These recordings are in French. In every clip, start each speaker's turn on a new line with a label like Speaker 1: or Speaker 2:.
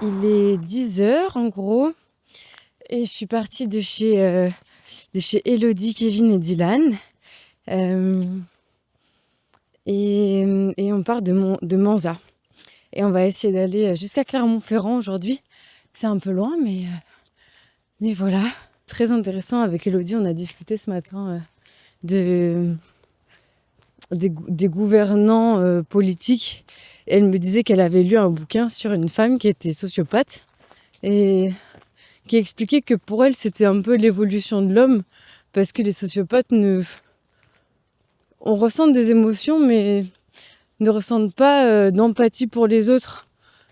Speaker 1: Il est 10h en gros et je suis partie de chez Elodie, Kevin et Dylan. Et on part de Manza. Et on va essayer d'aller jusqu'à Clermont-Ferrand aujourd'hui. C'est un peu loin, mais voilà. Très intéressant. Avec Elodie, on a discuté ce matin des gouvernants politiques. Et elle me disait qu'elle avait lu un bouquin sur une femme qui était sociopathe et qui expliquait que pour elle, c'était un peu l'évolution de l'homme parce que les sociopathes on ressent des émotions, mais ne ressentent pas d'empathie pour les autres.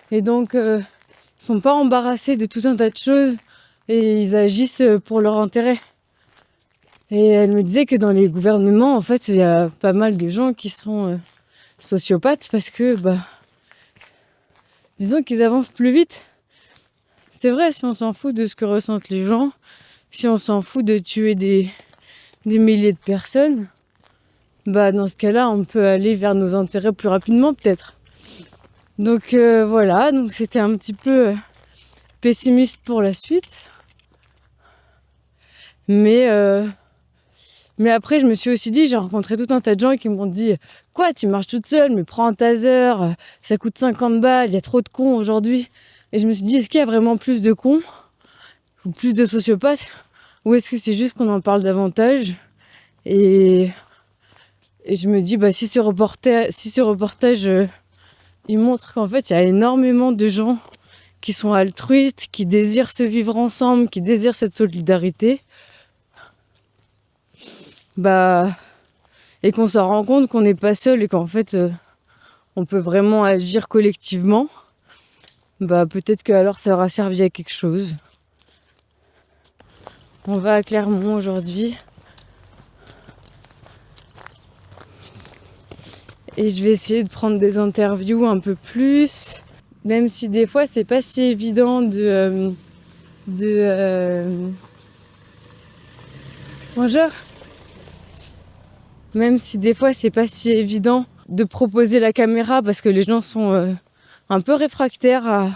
Speaker 1: Et donc, sont pas embarrassés de tout un tas de choses et ils agissent pour leur intérêt. Et elle me disait que dans les gouvernements, en fait, il y a pas mal de gens qui sont sociopathes parce que, disons qu'ils avancent plus vite. C'est vrai, si on s'en fout de ce que ressentent les gens, si on s'en fout de tuer des milliers de personnes, dans ce cas-là, on peut aller vers nos intérêts plus rapidement, peut-être. Donc voilà, donc c'était un petit peu pessimiste pour la suite. Mais après, je me suis aussi dit, j'ai rencontré tout un tas de gens qui m'ont dit « Quoi, tu marches toute seule, mais prends un taser, ça coûte 50 balles, il y a trop de cons aujourd'hui. » Et je me suis dit, est-ce qu'il y a vraiment plus de cons ou plus de sociopathes, ou est-ce que c'est juste qu'on en parle davantage? Et je me dis, si ce reportage il montre qu'en fait, il y a énormément de gens qui sont altruistes, qui désirent se vivre ensemble, qui désirent cette solidarité, et qu'on s'en rend compte qu'on n'est pas seul et qu'en fait, on peut vraiment agir collectivement, peut-être que alors ça aura servi à quelque chose. On va à Clermont aujourd'hui. Et je vais essayer de prendre des interviews un peu plus, même si des fois c'est pas si évident Bonjour. Même si des fois c'est pas si évident de proposer la caméra parce que les gens sont un peu réfractaires à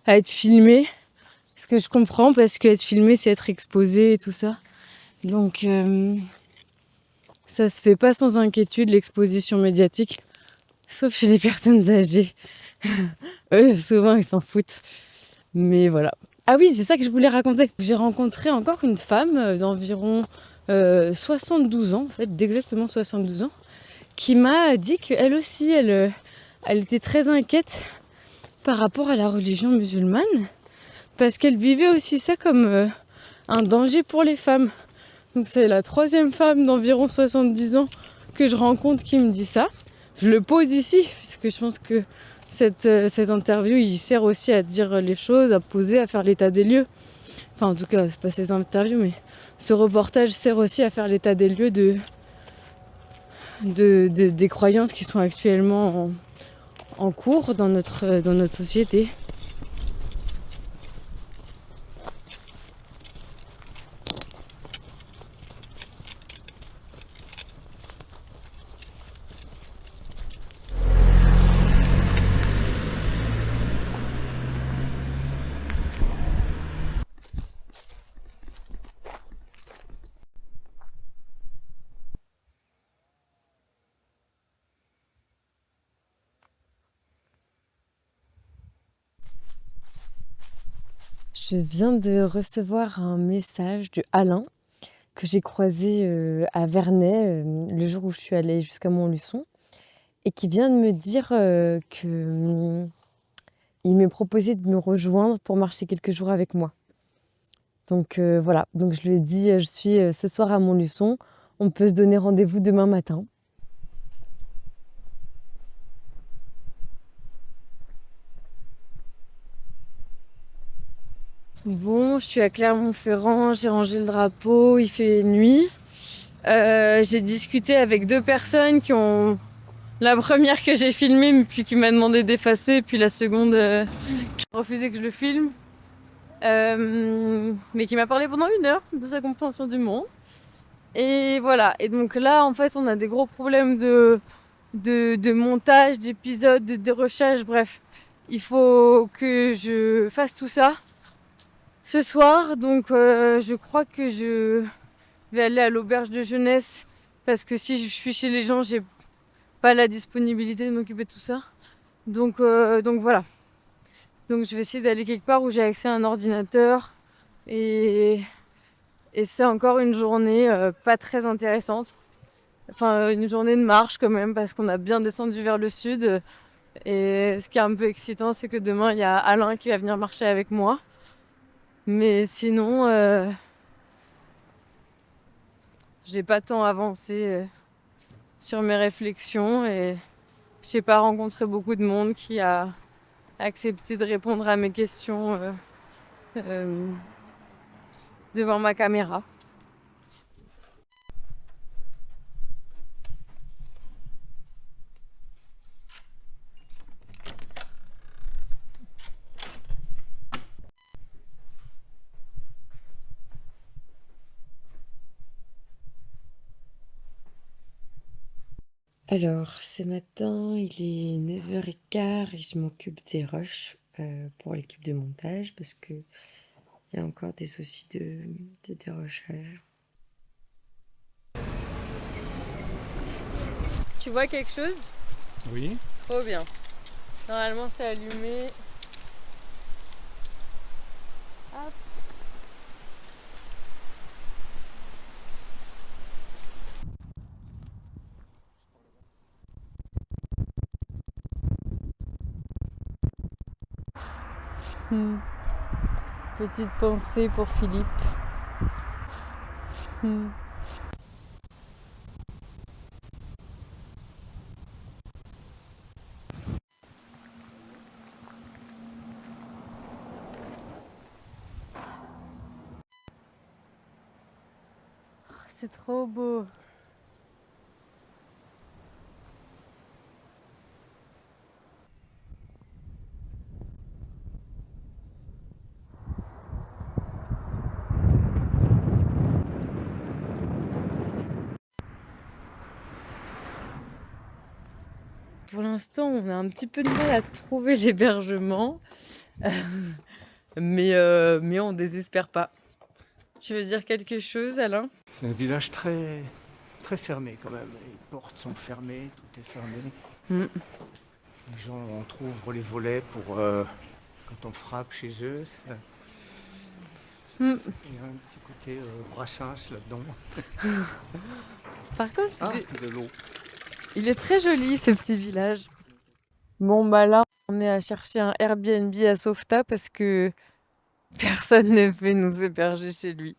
Speaker 1: être filmés. Ce que je comprends parce qu'être filmé c'est être exposé et tout ça. Donc ça se fait pas sans inquiétude, l'exposition médiatique. Sauf chez les personnes âgées. Eux, souvent, ils s'en foutent. Mais voilà. Ah oui, c'est ça que je voulais raconter. J'ai rencontré encore une femme d'environ 72 ans, en fait, d'exactement 72 ans, qui m'a dit qu'elle aussi, elle était très inquiète par rapport à la religion musulmane, parce qu'elle vivait aussi ça comme un danger pour les femmes. Donc c'est la troisième femme d'environ 70 ans que je rencontre qui me dit ça. Je le pose ici, parce que je pense que cette interview, il sert aussi à dire les choses, à poser, à faire l'état des lieux. Enfin, en tout cas, c'est pas cette interview, mais ce reportage sert aussi à faire l'état des lieux des croyances qui sont actuellement en cours dans notre société. Je viens de recevoir un message de Alain que j'ai croisé à Vernet le jour où je suis allée jusqu'à Montluçon et qui vient de me dire qu'il m'est proposé de me rejoindre pour marcher quelques jours avec moi. Donc voilà, donc je lui ai dit je suis ce soir à Montluçon, on peut se donner rendez-vous demain matin. Bon, je suis à Clermont-Ferrand, j'ai rangé le drapeau, il fait nuit. J'ai discuté avec deux personnes qui ont... La première que j'ai filmée, puis qui m'a demandé d'effacer, puis la seconde qui a refusé que je le filme. Mais qui m'a parlé pendant 1 heure de sa compréhension du monde. Et voilà, et donc là, en fait, on a des gros problèmes de montage, d'épisodes, de recherche, bref. il faut que je fasse tout ça ce soir. Donc je crois que je vais aller à l'auberge de jeunesse parce que si je suis chez les gens, j'ai pas la disponibilité de m'occuper de tout ça. Donc voilà. Donc je vais essayer d'aller quelque part où j'ai accès à un ordinateur et, et c'est encore une journée pas très intéressante. Enfin une journée de marche quand même parce qu'on a bien descendu vers le sud. Et ce qui est un peu excitant, c'est que demain il y a Alain qui va venir marcher avec moi. Mais sinon, j'ai pas tant avancé sur mes réflexions et j'ai pas rencontré beaucoup de monde qui a accepté de répondre à mes questions euh, devant ma caméra. Alors, ce matin, il est 9h15 et je m'occupe des rushs pour l'équipe de montage parce que il y a encore des soucis de dérochage. Tu vois quelque chose?
Speaker 2: Oui.
Speaker 1: Trop bien. Normalement, c'est allumé. Hop. Petite pensée pour Philippe. C'est trop beau. Pour l'instant, on a un petit peu de mal à trouver l'hébergement, mais on désespère pas. Tu veux dire quelque chose, Alain?
Speaker 2: C'est un village très, très fermé quand même. Les portes sont fermées, tout est fermé.
Speaker 1: Mm.
Speaker 2: Les gens ouvrent les volets pour quand on frappe chez eux. Il y a un petit côté Brassens là-dedans.
Speaker 1: Par contre,
Speaker 2: De l'eau.
Speaker 1: il est très joli ce petit village. Bon, bah là, on est à chercher un Airbnb à Sauvetat parce que personne ne veut nous héberger chez lui.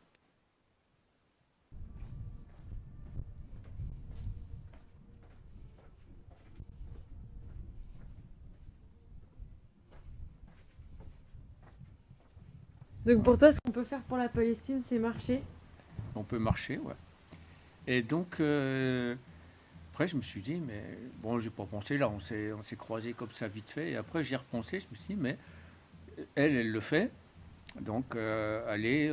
Speaker 1: Donc pour toi, ce qu'on peut faire pour la Palestine, c'est marcher.
Speaker 2: On peut marcher, ouais. Et donc, après, je me suis dit, mais bon, j'ai pas pensé là, on s'est croisés comme ça vite fait. Et après, j'y ai repensé, je me suis dit, mais elle le fait. Donc, aller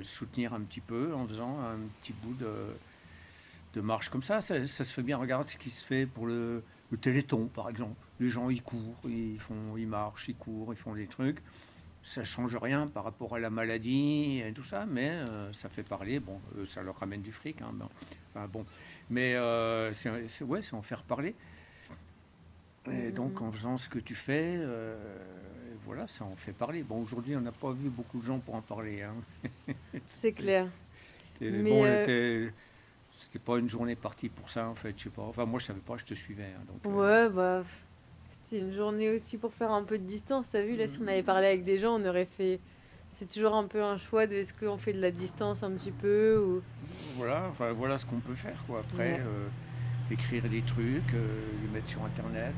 Speaker 2: soutenir un petit peu en faisant un petit bout de marche comme ça se fait bien. Regarde ce qui se fait pour le Téléthon, par exemple. Les gens, ils courent, ils marchent, ils courent, ils font des trucs. Ça change rien par rapport à la maladie et tout ça, mais ça fait parler. Bon, ça leur ramène du fric, hein, bon. Mais ouais, c'est en faire parler. Et donc, en faisant ce que tu fais, voilà, ça en fait parler. Bon, aujourd'hui, on n'a pas vu beaucoup de gens pour en parler, hein.
Speaker 1: C'est clair.
Speaker 2: Bon,
Speaker 1: Mais
Speaker 2: c'était pas une journée partie pour ça, en fait, je sais pas. Enfin, moi, je savais pas, je te suivais, hein, donc.
Speaker 1: ouais, bah, c'était une journée aussi pour faire un peu de distance. T'as vu, là, si on avait parlé avec des gens, on aurait fait. C'est toujours un peu un choix de est-ce qu'on fait de la distance un petit peu ou.
Speaker 2: Voilà, enfin, voilà ce qu'on peut faire, quoi. Après,
Speaker 1: Ouais.
Speaker 2: écrire des trucs, les mettre sur Internet.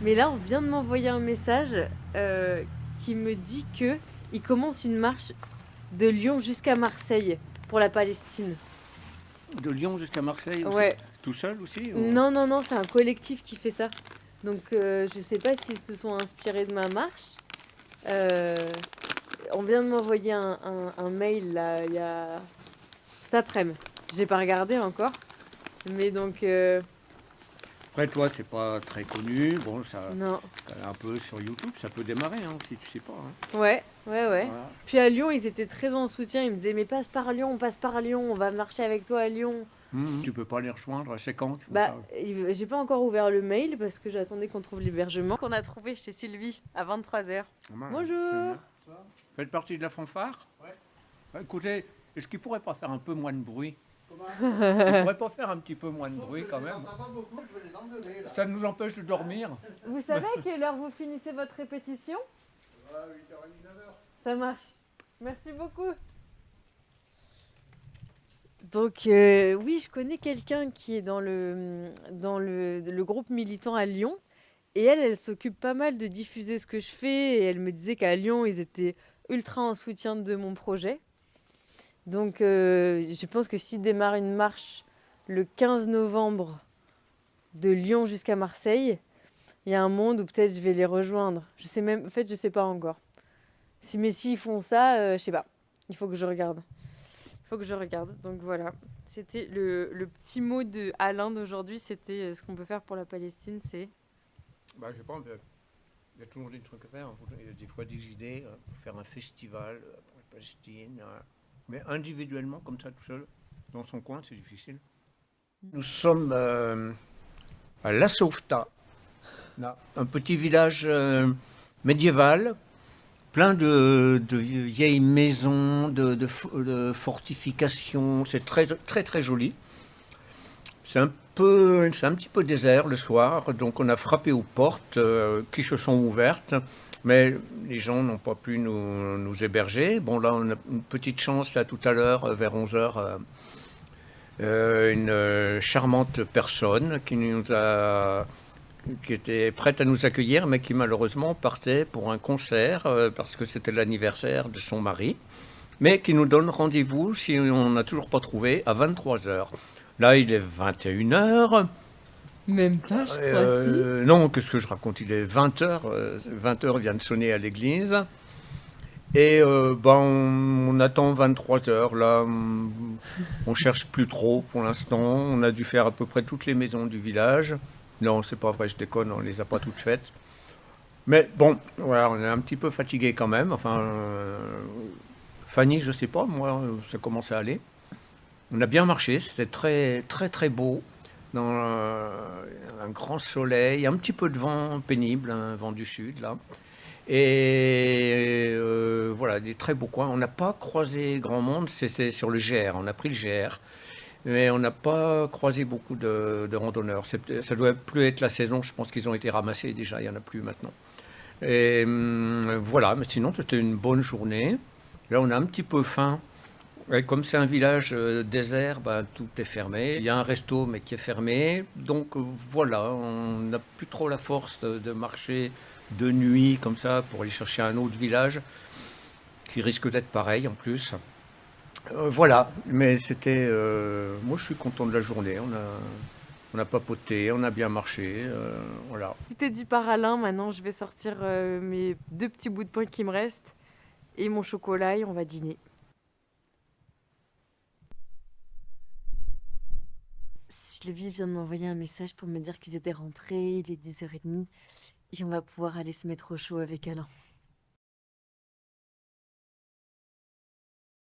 Speaker 1: Mais là, on vient de m'envoyer un message qui me dit que il commence une marche de Lyon jusqu'à Marseille pour la Palestine.
Speaker 2: De Lyon jusqu'à Marseille aussi.
Speaker 1: Ouais.
Speaker 2: Tout seul aussi
Speaker 1: Non, non, non, c'est un collectif qui fait ça. Donc, je sais pas s'ils se sont inspirés de ma marche. Euh, on vient de m'envoyer un mail là, il y a cet après-midi. J'ai pas regardé encore. Mais donc,
Speaker 2: Après, toi, c'est pas très connu. Bon, ça,
Speaker 1: Non.
Speaker 2: un peu sur YouTube, ça peut démarrer, hein, si tu sais pas. Hein.
Speaker 1: Ouais.
Speaker 2: Voilà.
Speaker 1: Puis à Lyon, ils étaient très en soutien. Ils me disaient, mais passe par Lyon, on va marcher avec toi à Lyon.
Speaker 2: Tu peux pas les rejoindre. C'est quand qu'ils font
Speaker 1: Bah,
Speaker 2: ça?
Speaker 1: j'ai pas encore ouvert le mail parce que j'attendais qu'on trouve l'hébergement. Qu'on a trouvé chez Sylvie à 23h. Bonjour.
Speaker 2: Faites partie de la fanfare? Ouais. Écoutez, est-ce qu'il pourrait pas faire un peu moins de bruit? Il pourrait pas faire un petit peu moins de bruit quand même?
Speaker 3: Pas beaucoup, je vais les engueuler là.
Speaker 2: Ça nous empêche de dormir.
Speaker 1: Vous savez à quelle heure vous finissez votre répétition?
Speaker 3: 8h30, 9h.
Speaker 1: Ça marche. Merci beaucoup. Donc oui, je connais quelqu'un qui est dans le groupe militant à Lyon. Et elle s'occupe pas mal de diffuser ce que je fais. Et elle me disait qu'à Lyon, ils étaient ultra en soutien de mon projet. Donc je pense que s'il démarre une marche le 15 novembre de Lyon jusqu'à Marseille, il y a un monde où peut-être je vais les rejoindre. Je sais même, en fait, je sais pas encore. Mais s'ils font ça, je sais pas. Il faut que je regarde. Donc voilà. C'était le petit mot de Alain d'aujourd'hui. C'était ce qu'on peut faire pour la Palestine, c'est...
Speaker 2: Bah, je sais pas, il y a toujours des trucs à faire. Il y a des fois des idées pour faire un festival pour la Palestine. Mais individuellement, comme ça, tout seul, dans son coin, c'est difficile. Nous sommes à La Sauvetat, là, un petit village médiéval, plein de vieilles maisons, de fortifications. C'est très, très, très joli. C'est un petit peu désert le soir, donc on a frappé aux portes qui se sont ouvertes, mais les gens n'ont pas pu nous héberger. Bon, là, on a une petite chance, là, tout à l'heure, vers 11h, une charmante personne qui était prête à nous accueillir, mais qui malheureusement partait pour un concert, parce que c'était l'anniversaire de son mari, mais qui nous donne rendez-vous, si on n'a toujours pas trouvé, à 23h. Là, il est 21h.
Speaker 1: Même pas, je crois, si.
Speaker 2: Non, qu'est-ce que je raconte? Il est 20h. 20h vient de sonner à l'église. Et on attend 23h. Là, on cherche plus trop pour l'instant. On a dû faire à peu près toutes les maisons du village. Non, c'est pas vrai, je déconne, on les a pas toutes faites. Mais bon, voilà, on est un petit peu fatigué quand même. Enfin, Fanny, je sais pas, moi, ça commence à aller. On a bien marché, c'était très très très beau, dans un grand soleil, un petit peu de vent pénible, un vent du sud là. Et voilà, des très beaux coins. On n'a pas croisé grand monde, c'était sur le GR, on a pris le GR, mais on n'a pas croisé beaucoup de randonneurs. Ça doit plus être la saison, je pense qu'ils ont été ramassés déjà, il n'y en a plus maintenant. Et voilà, mais sinon c'était une bonne journée. Là on a un petit peu faim. Ouais, comme c'est un village désert, tout est fermé. Il y a un resto, mais qui est fermé. Donc voilà, on n'a plus trop la force de marcher de nuit comme ça pour aller chercher un autre village qui risque d'être pareil en plus. Voilà, mais c'était... moi, je suis content de la journée. On a papoté, on a bien marché. Voilà.
Speaker 1: Tout est dit par Alain. Maintenant, je vais sortir mes 2 petits bouts de pain qui me restent et mon chocolat et on va dîner. Sylvie vient de m'envoyer un message pour me dire qu'ils étaient rentrés, il est 10h30 et on va pouvoir aller se mettre au chaud avec Alain.